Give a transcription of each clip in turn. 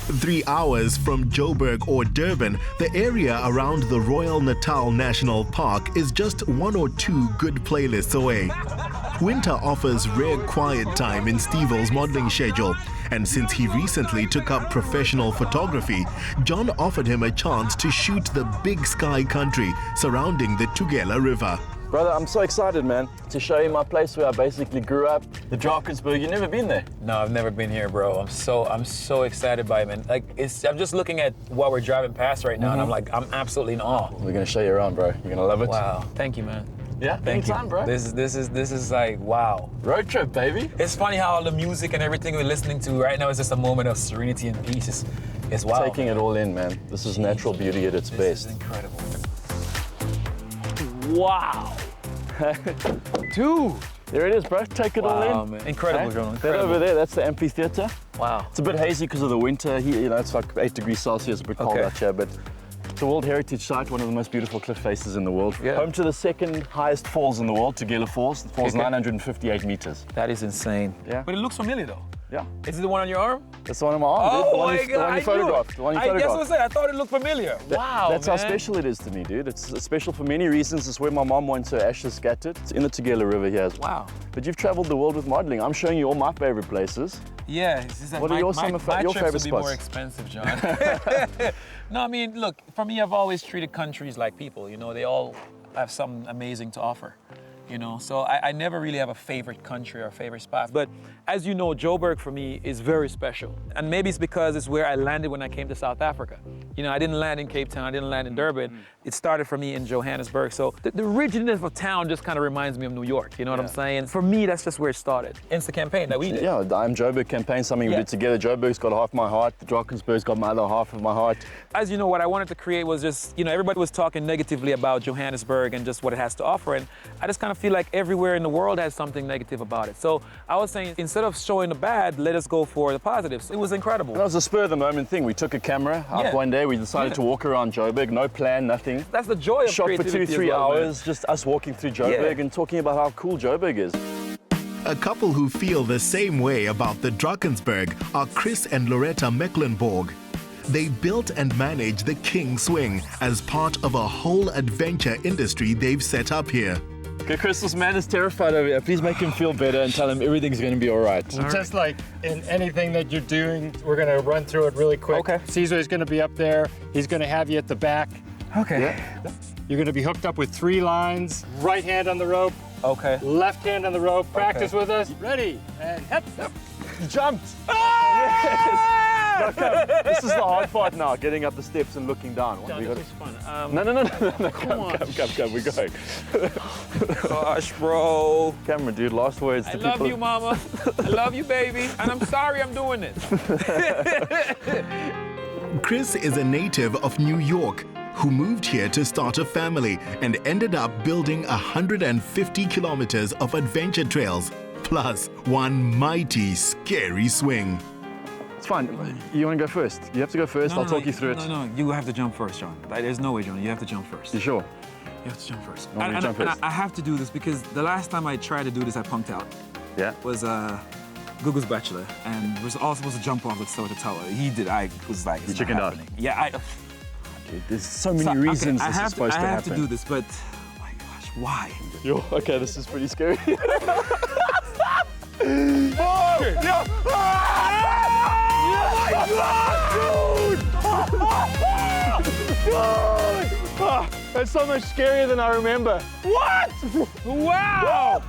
3 hours from Joburg or Durban, the area around the Royal Natal National Park is just one or two good playlists away. Winter offers rare quiet time in Stevel's modeling schedule, and since he recently took up professional photography, John offered him a chance to shoot the big sky country surrounding the Tugela River. Brother, I'm so excited, man, to show you my place where I basically grew up, the Drakensberg. You've never been there? No, I've never been here, bro. I'm so excited by it, man. Like, I'm just looking at what we're driving past right now, and I'm absolutely in awe. We're gonna show you around, bro. You're gonna love it. Wow, thank you, man. Yeah, Thank anytime, you, bro. This is like, wow. Road trip, baby. It's funny how all the music and everything we're listening to right now is just a moment of serenity and peace. It's wow. Taking it all in, man. This is natural beauty at its best. This is incredible. Wow. Dude. There it is, bro. Take it all in. Man. Incredible, Hey? John. That over there, that's the amphitheater. Wow. It's a bit hazy because of the winter here. You know, it's like 8 degrees Celsius, a bit cold out here, but it's a World Heritage Site, one of the most beautiful cliff faces in the world. Yeah. Home to the second highest falls in the world, Tugela Falls. The fall's 958 meters. That is insane. Yeah. But it looks familiar, though. Yeah. Is it the one on your arm? That's the one on my arm, dude. Oh The one my you, God, the one you photographed. The one you I guess photographed. what I said. I thought it looked familiar. Wow, That's man. how special it is to me, dude. It's special for many reasons. It's where my mom wants her ashes scattered. It's in the Tugela River here. Wow. But you've traveled the world with modeling. I'm showing you all my favorite places. Yeah, it's just that What are your my favorite trips would be spots? more expensive, John. No, I mean, look, for me, I've always treated countries like people. You know, they all have something amazing to offer. You know, so I never really have a favorite country or favorite spot. But as you know, Joburg for me is very special. And maybe it's because it's where I landed when I came to South Africa. You know, I didn't land in Cape Town, I didn't land in Durban. It started for me in Johannesburg. So the originalness of a town just kind of reminds me of New York. You know what I'm saying? For me, that's just where it started. It's the campaign that we did. Yeah, the I'm Joburg campaign, something we did together. Joburg's got half my heart. The Drakensberg's got my other half of my heart. As you know, what I wanted to create was just, you know, everybody was talking negatively about Johannesburg and just what it has to offer. And I just kind of feel like everywhere in the world has something negative about it. So I was saying, instead of showing the bad, let us go for the positives. It was incredible. And that was a spur of the moment thing. We took a camera out one day. We decided to walk around Joburg. No plan, nothing. That's the joy of Shot for creativity 2-3 as well, hours, just us walking through Joburg and talking about how cool Joburg is. A couple who feel the same way about the Drakensberg are Chris and Loretta Mecklenburg. They built and manage the King Swing as part of a whole adventure industry they've set up here. Okay, Chris, this man is terrified over here. Please make him feel better and tell him everything's going to be all right. Just like in anything that you're doing, we're going to run through it really quick. Okay. Caesar's going to be up there. He's going to have you at the back. Okay. Yeah. You're going to be hooked up with 3 lines. Right hand on the rope, Okay. left hand on the rope. Practice with us. Ready, and hip. You jumped! Yes! No, come. This is the hard part now, getting up the steps and looking down. What, we This got... is fun. No, come, we're going. Gosh, bro. Camera, dude, last words I to love people. you, mama. I love you, baby. And I'm sorry I'm doing this. Chris is a native of New York who moved here to start a family and ended up building 150 kilometers of adventure trails, plus one mighty, scary swing. It's fine. You want to go first? You have to go first. I'll talk you through it. No, you have to jump first, John. There's no way, John. You have to jump first. You sure? You have to jump first. No, you jump first. I have to do this because the last time I tried to do this, I punked out. Yeah. Was Google's Bachelor, and was all supposed to jump off the tower. He did. I was like, You chickened out. Yeah, Dude, there's so many reasons this is supposed to happen. I have to do this, but oh my gosh, why? Okay, this is pretty scary. That's so much scarier than I remember. What? Wow!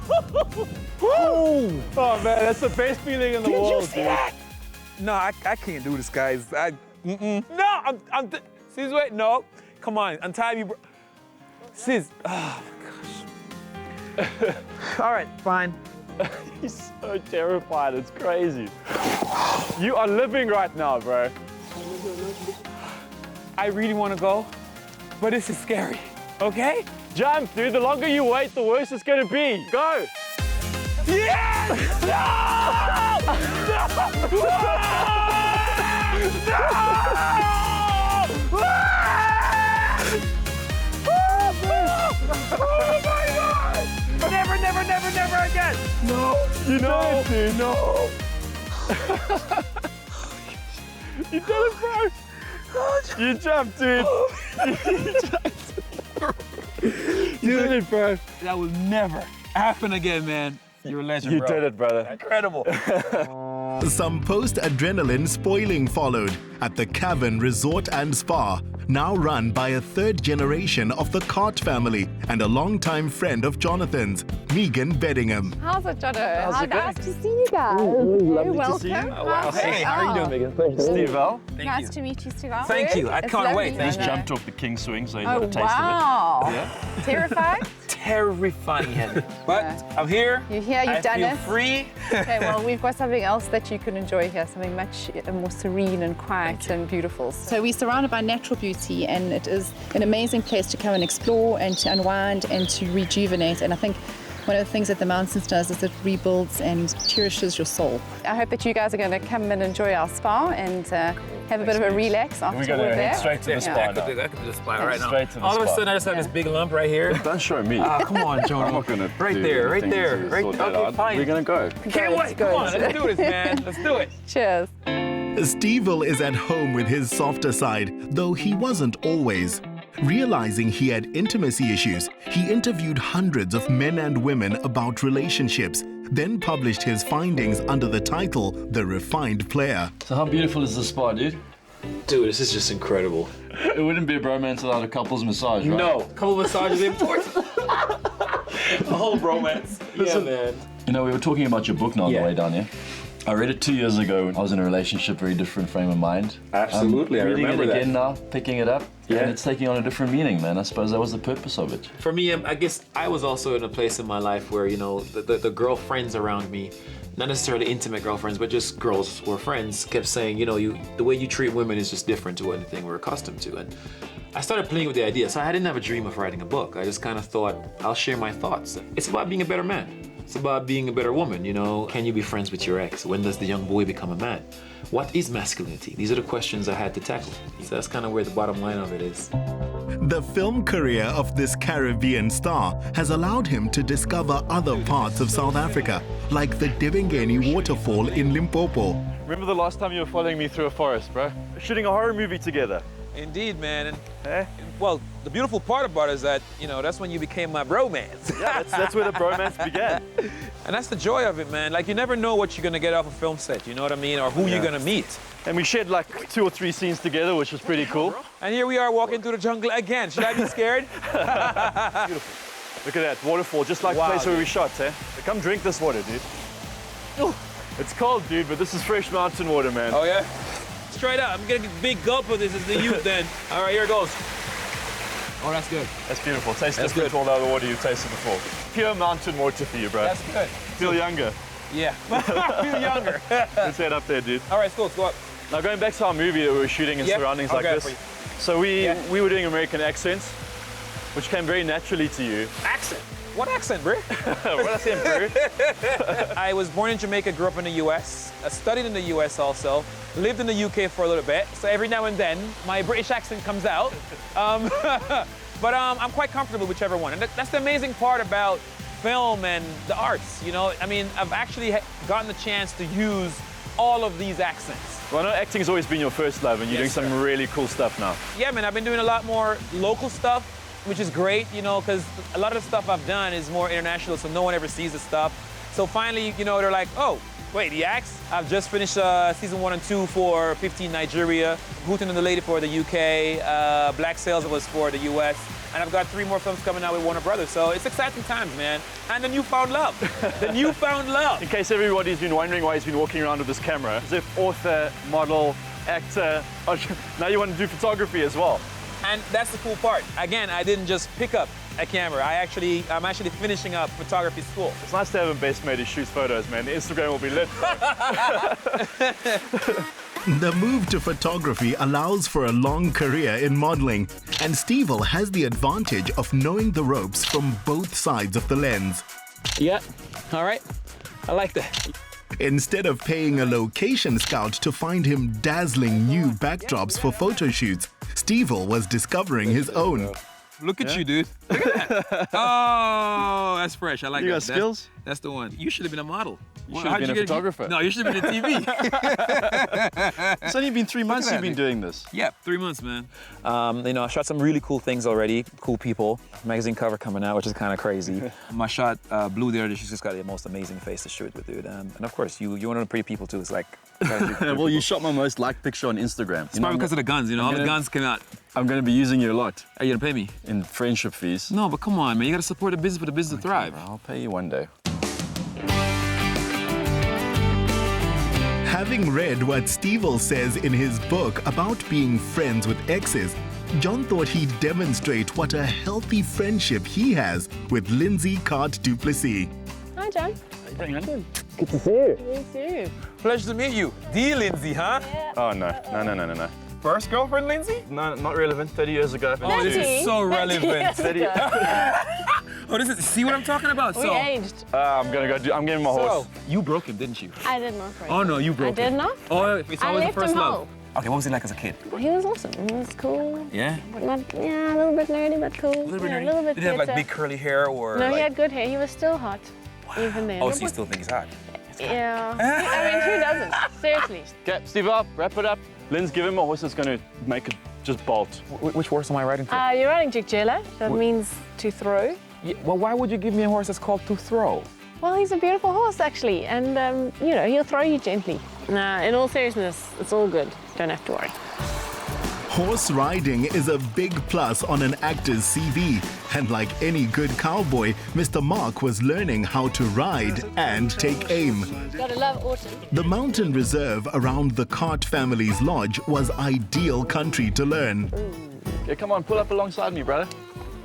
Oh man, that's the best feeling in the world, dude. No, I can't do this, guys. No, I'm. Sis, wait, no. Come on, untie me, bro. Sis, oh my gosh. All right, fine. He's so terrified, it's crazy. You are living right now, bro. I really want to go, but this is scary, okay? Jump, dude. The longer you wait, the worse it's gonna be. Go! Yes! No! No! Oh my God! Never again! No! You know it, dude. No! You did it, bro. You jumped, dude. You did it, bro. That will never happen again, man. You're a legend, You bro. did it, brother. Incredible. Some post-adrenaline spoiling followed at the Cavern Resort and Spa, now run by a third generation of the Cart family and a longtime friend of Jonathan's, Megan Beddingham. How's it, Jono? How's it Nice going? to see you guys. Lovely to see you. Welcome. Oh, wow. Hey, how are you doing, Megan? Stevel. Nice to meet you, Stevel. Thank you. I It's can't lovely, wait. He's Jono. jumped off the king swing, so he's Oh, got a taste wow. of it. Yeah. Terrified? Terrifying heavy. But I'm here. You're here, you've I done feel it. free. Okay, well, we've got something else that you can enjoy here, something much more serene and quiet and beautiful. So we're surrounded by natural beauty, and it is an amazing place to come and explore and to unwind and to rejuvenate. And I think one of the things that the mountains does is it rebuilds and cherishes your soul. I hope that you guys are going to come and enjoy our spa and have a bit of a relax after We're going to we're there. head straight to the spa I now. could do the spa right now. Straight to the All of a spa. sudden, I just have this big lump right here. Don't show me. Ah, come on, Jono. I'm not going to Right there, right there. Right, okay, fine. We're going to go. Can't Good, wait. Come good. on, let's do this, man. Let's do it. Cheers. Stevel is at home with his softer side, though he wasn't always. Realizing he had intimacy issues, he interviewed hundreds of men and women about relationships, then published his findings under the title The Refined Player. So how beautiful is the spa, dude? Dude, this is just incredible. It wouldn't be a bromance without a couple's massage, right? No, couple massages is important. The whole bromance. Yeah, man. You know, we were talking about your book now on the Yeah. way down here. I read it 2 years ago when I was in a relationship, very different frame of mind. Absolutely, I I'm reading remember it that. again now, picking it up, Yeah. and it's taking on a different meaning, man. I suppose that was the purpose of it. For me, I guess I was also in a place in my life where, you know, the girlfriends around me, not necessarily intimate girlfriends, but just girls who were friends, kept saying, you know, the way you treat women is just different to anything we're accustomed to. And I started playing with the idea. So I didn't have a dream of writing a book. I just kind of thought, I'll share my thoughts. It's about being a better man. It's about being a better woman, you know. Can you be friends with your ex? When does the young boy become a man? What is masculinity? These are the questions I had to tackle. So that's kind of where the bottom line of it is. The film career of this Caribbean star has allowed him to discover other parts of South Africa, like the Debengeni waterfall in Limpopo. Remember the last time you were following me through a forest, bro? Shooting a horror movie together. Indeed, man. And Eh? well, the beautiful part about it is that, you know, that's when you became my bromance. Yeah, that's where the bromance began. And that's the joy of it, man. Like, you never know what you're gonna get off a film set, you know what I mean? Or who you're gonna meet. And we shared like 2 or 3 scenes together, which was pretty cool. And here we are walking through the jungle again. Should I be scared? Look at that, waterfall, just like Wow, the place where dude. we shot, eh? Come drink this water, dude. It's cold, dude, but this is fresh mountain water, man. Oh, yeah? Straight up. I'm getting a big gulp of this as the youth then. All right, here it goes. Oh, that's good. That's beautiful. Tastes That's different good. to all the other water you've tasted before. Pure mountain water for you, bro. That's good. Feel younger. Yeah. Feel younger. Let's head up there, dude. All right, let's go up. Now going back to our movie that we were shooting in Yep, surroundings I'll like grab this. it So Yeah. we were doing American accents, which came very naturally to you. Accent. What accent, bro? What I say in Peru? I was born in Jamaica, grew up in the US. I studied in the US also. Lived in the UK for a little bit. So every now and then, my British accent comes out. But I'm quite comfortable with whichever one. And that's the amazing part about film and the arts, you know? I mean, I've actually gotten the chance to use all of these accents. Well, I know acting's always been your first love, and you're Yes, doing some really cool stuff now. Yeah, man, I've been doing a lot more local stuff, which is great, you know, because a lot of the stuff I've done is more international, so no one ever sees the stuff. So finally, you know, they're like, oh, wait, he acts? I've just finished season 1 and 2 for 15 Nigeria, Hooten and the Lady for the UK, Black Sails was for the US, and I've got 3 more films coming out with Warner Brothers. So it's exciting times, man. And the newfound love. The newfound love. In case everybody's been wondering why he's been walking around with this camera, as if author, model, actor, now you want to do photography as well. And that's the cool part. Again, I didn't just pick up a camera. I'm actually finishing up photography school. It's nice to have a best mate who shoots photos, man. The Instagram will be lit. The move to photography allows for a long career in modeling, and Stevel has the advantage of knowing the ropes from both sides of the lens. Yeah, all right. I like that. Instead of paying a location scout to find him dazzling new backdrops for photo shoots, Stevel was discovering his own. Look at you, dude. Look at that. Oh, that's fresh. I like You that. got skills? That's the one. You should have been a model. You should have been a photographer. No, you should have been a TV. It's only been 3 months that, you've been dude. doing this. Yeah, 3 months, man. You know, I shot some really cool things already. Cool people. Magazine cover coming out, which is kind of crazy. My shot, Blue there, she's just got the most amazing face to shoot with, dude. And of course, you're one of the pretty people too. It's like. Well, you shot my most liked picture on Instagram. It's probably because of the guns, you know. All the guns came out. I'm going to be using you a lot Are you gonna pay me? in friendship fees. No, but come on, man. You gotta support the business for the business to thrive. I'll pay you one day. Having read what Stevel says in his book about being friends with exes, John thought he'd demonstrate what a healthy friendship he has with Lindsay Cart Duplessis. Hi, John. Good to see you. Me too. Pleasure to meet you. The Lindsay, huh? Oh, no. First girlfriend, Lindsay? No, not relevant. 30 years ago. Oh, this is so relevant. 30. Oh, this is, see what I'm talking about? We aged. I'm getting my horse. So, you broke him, didn't you? I did not break Oh, him. no, you I broke him. did not. Oh, it's I always the left first him love. whole. Okay, what was he like as a kid? He was awesome. He was cool. Yeah? Not, yeah, a little bit nerdy, but cool. A little bit Yeah, nerdy? a little bit Did he have like bitter. big curly hair or No, like... he had good hair. He was still hot, even then. Oh, so you still think he's hot? Yeah. I mean, who doesn't? Seriously. Okay, Steve up, wrap it up. Lynn's give him a horse that's going to make it just bolt. Which horse am I riding for? You're riding Jikjela. That means to throw. Yeah, well, why would you give me a horse that's called to throw? Well, he's a beautiful horse, actually, and you know, he'll throw you gently. Nah, in all seriousness, it's all good. Don't have to worry. Horse riding is a big plus on an actor's CV, and like any good cowboy, Mr. Marc was learning how to ride and take aim. Gotta love autumn. The mountain reserve around the Cart family's lodge was ideal country to learn. Yeah, come on, pull up alongside me, brother.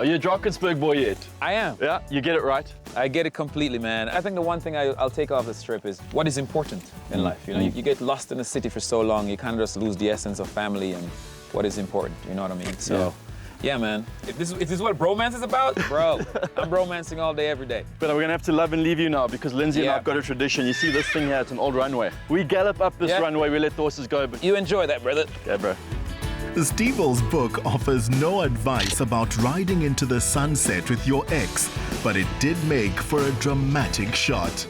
Are you a Drakensberg boy yet? I am. Yeah, you get it right. I get it completely, man. I think the one thing I'll take off this trip is what is important in life. You know, you get lost in the city for so long, you kind of just lose the essence of family and what is important. You know what I mean? So, yeah, man. If this is what bromance is about, bro, I'm bromancing all day, every day. But we're going to have to love and leave you now because Lindsay and Yeah. I've got a tradition. You see this thing here, it's an old runway. We gallop up this Yeah. runway, we let the horses go, but You enjoy that, brother. yeah, bro. Stevel's book offers no advice about riding into the sunset with your ex, but it did make for a dramatic shot.